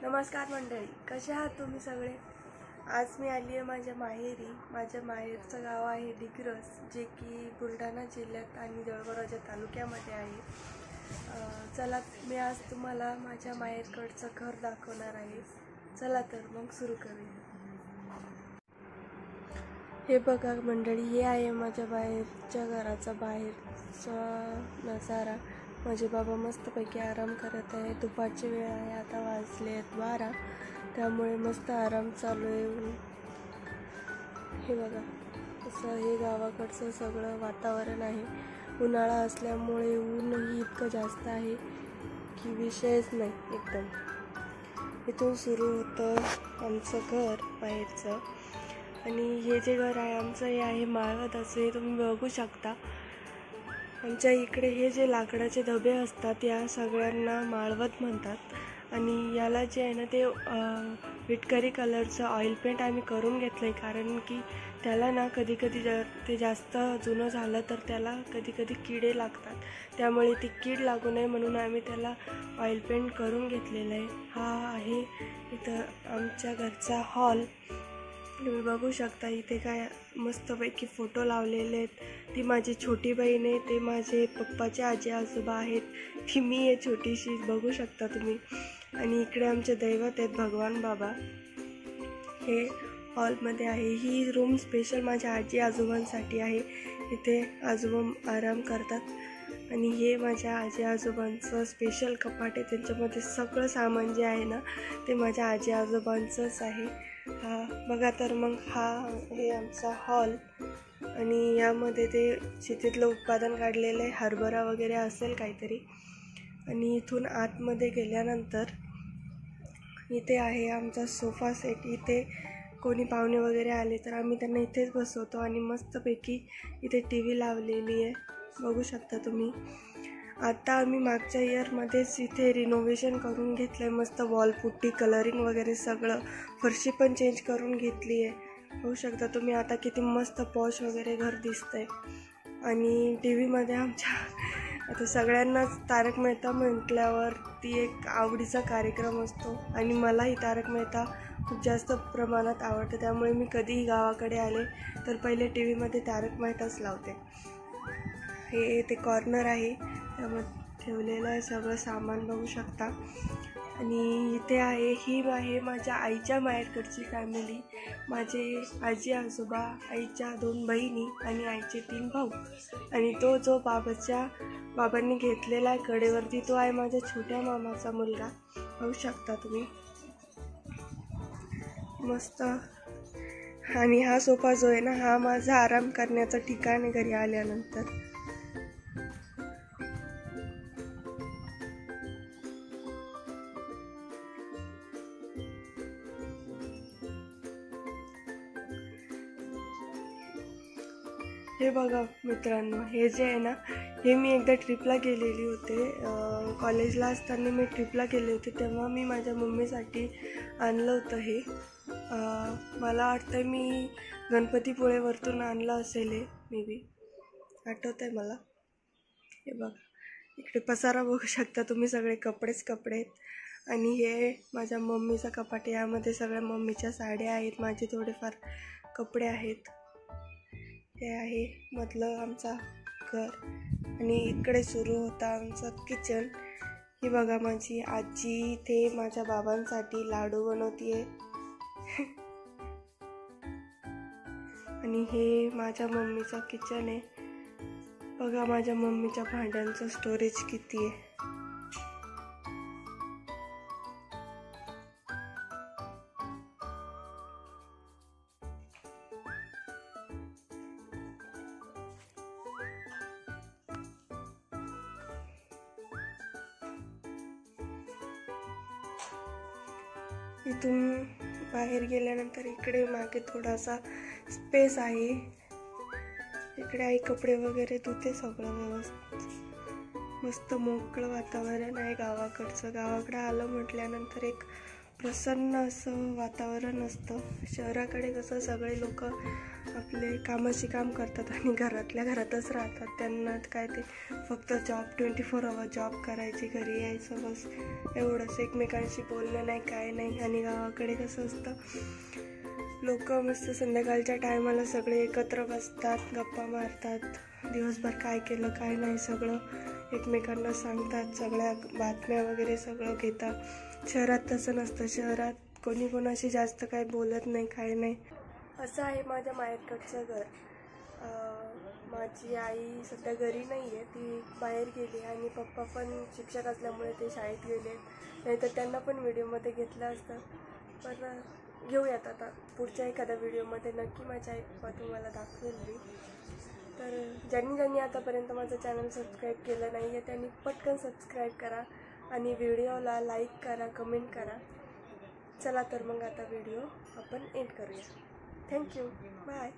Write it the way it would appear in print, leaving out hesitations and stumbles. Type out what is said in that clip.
नमस्कार मंडळी, कसे आहात तुम्ही सगळे? आज मी आली आहे माझ्या माहेरी. माझ्या माहेरचं गाव आहे डिग्रस, जे की बुलढाणा जिल्ह्यात आणि जळगाव तालुक्यामध्ये आहे. चला, मी आज तुम्हाला माझ्या माहेरकडचं घर दाखवणार आहे. चला तर मग सुरू करूया. हे बघा मंडळी, हे आहे माझ्या बाहेरच्या घराचा बाहेरचा नजारा. माझे बाबा मस्तपैकी आराम करत आहे. दुपारची वेळ आहे, आता वाजले आहेत 12, त्यामुळे मस्त आराम चालू आहे. हे बघा, असं हे गावाकडचं सगळं वातावरण आहे. उन्हाळा असल्यामुळे ऊनही इतकं जास्त आहे की विषयच नाही. एकदम इथून सुरू होतं आमचं घर बाहेरचं. आणि हे जे घर आहे आमचं, हे आहे माळवत. असं हे तुम्ही बघू शकता. आमच्या इकडे हे जे लाकडाचे धबे असतात, या सगळ्यांना माळवत म्हणतात. आणि याला जे आहे ना, ते विटकरी कलरचं ऑइल पेंट आम्ही करून घेतलं आहे, कारण की त्याला ना कधी कधी ते जास्त जुनं झालं तर त्याला कधी कधी किडे लागतात. त्यामुळे ती कीड लागू नये म्हणून आम्ही त्याला ऑइल पेंट करून घेतलेलं आहे. हा आहे इथं आमच्या घरचा हॉल. तुम्ही बघू शकता इथे काय मस्तपैकी फोटो लावलेले आहेत. ती माझी छोटी बहीण आहे, ते माझे पप्पाचे आजी आजोबा आहेत, ती मी आहे छोटीशी, बघू शकता तुम्ही. आणि इकडे आमचे दैवत आहेत भगवान बाबा. हे हॉलमध्ये आहे. ही रूम स्पेशल माझ्या आजी आजोबांसाठी आहे. इथे आजोबा आराम करतात. आणि हे माझ्या आजी आजोबांचं स्पेशल कपाट आहे. त्यांच्यामध्ये सगळं सामान जे आहे ना, ते माझ्या आजी आजोबांचंच आहे. हा बघा तर मग, हे आमचा हॉल. आणि यामध्ये ते शेतीतलं उत्पादन काढलेलं आहे, हरभरा वगैरे असेल काहीतरी. आणि इथून आतमध्ये गेल्यानंतर इथे आहे आमचा सोफा सेट. इथे कोणी पाहुणे वगैरे आले तर आम्ही त्यांना इथेच बसवतो. आणि मस्तपैकी इथे TV लावलेली आहे, बघू शकता तुम्ही. आता आम्ही मागच्या इयरमध्येच इथे रिनोव्हेशन करून घेतलं आहे. मस्त वॉलपुट्टी, कलरिंग वगैरे सगळं, फरशी पण चेंज करून घेतली आहे. बघू शकता तुम्ही आता किती मस्त पॉश वगैरे घर दिसतंय. आणि TV मध्ये आमच्या आता सगळ्यांनाच तारक मेहता म्हटल्यावर ती एक आवडीचा कार्यक्रम असतो. आणि मलाही तारक मेहता खूप जास्त प्रमाणात आवडतं. त्यामुळे मी कधीही गावाकडे आले तर पहिले TV मध्ये तारक मेहताच लावते. हे ते कॉर्नर आहे, त्यामध्ये ठेवलेलं आहे सगळं सामान, बघू शकता. आणि इथे ही आहे माझ्या आईच्या माहेरकडची फॅमिली. माझे आजी आजोबा, आईच्या 2 बहिणी आणि आईचे 3 भाऊ. आणि तो जो बाबांनी घेतलेला आहे कडेवरती, तो आहे माझ्या छोट्या मामाचा मुलगा, बघू शकता तुम्ही. मस्त. आणि हा सोफा जो आहे ना, हा माझा आराम करण्याचं ठिकाण आहे घरी आल्यानंतर. हे बघा मित्रांनो, हे जे आहे ना, हे मी एकदा ट्रिपला गेलेली होते. कॉलेजला असताना मी ट्रिपला गेले होते, तेव्हा मी माझ्या मम्मीसाठी आणलं होतं. हे मला वाटतं मी गणपतीपुळेवरतून आणलं असेल हे, मे बी, आठवत आहे मला. हे बघा, इकडे पसारा बघू शकता तुम्ही, सगळे कपडेच कपडे आहेत. आणि हे माझ्या मम्मीचा कपाट आहे. यामध्ये सगळ्या मम्मीच्या साड्या आहेत, माझे थोडेफार कपडे आहेत. हे आहे मधलं आमचा घर. आणि इकडे सुरू होता आमचं किचन. ही बघा माझी आजी इथे माझ्या बाबांसाठी लाडू बनवतीये. आणि हे माझ्या मम्मीचं किचन आहे. बघा माझ्या मम्मीच्या भांड्यांचं स्टोरेज किती आहे. इथून बाहेर गेल्यानंतर इकडे मागे थोडासा स्पेस आहे. इकडे आई कपडे वगैरे धुते, सगळं व्यवस्थित. मस्त मोकळं वातावरण आहे गावाकडचं. गावाकडे आलं म्हटल्यानंतर एक प्रसन्न असं वातावरण असतं. शहराकडे कसं सगळे लोक आपले कामाशी काम करतात आणि घरातल्या घरातच राहतात. त्यांना काय ते फक्त जॉब 24 आवर जॉब करायची, घरी यायचं, बस एवढंच. एकमेकांशी बोलणं नाही, काय नाही. आणि गावाकडे कसं असतं, लोक मस्त संध्याकाळच्या टायमाला सगळे एकत्र बसतात, गप्पा मारतात, दिवसभर काय केलं काय नाही सगळं एकमेकांना सांगतात, सगळ्या बातम्या वगैरे सगळं घेतात. शहरात तसं नसतं. शहरात कोणी कोणाशी जास्त काय बोलत नाही, काय नाही. असं आहे माझ्या माहेरकडचं घर. माझी आई सध्या घरी नाही आहे, ती बाहेर गेली. आणि पप्पा पण शिक्षक असल्यामुळे ते शाळेत गेले, नाही तर त्यांना पण व्हिडिओमध्ये घेतलं असतं. पण घेऊयात आता पुढच्या एखाद्या व्हिडिओमध्ये नक्की माझ्या आई पप्पा तुम्हाला दाखवेल मी. तर ज्यांनी आतापर्यंत माझं चॅनल सबस्क्राईब केलं नाही आहे त्यांनी पटकन सबस्क्राईब करा आणि व्हिडिओला लाईक करा, कमेंट करा. चला तर मग आता व्हिडिओ आपण एंड करूया. Thank you, bye.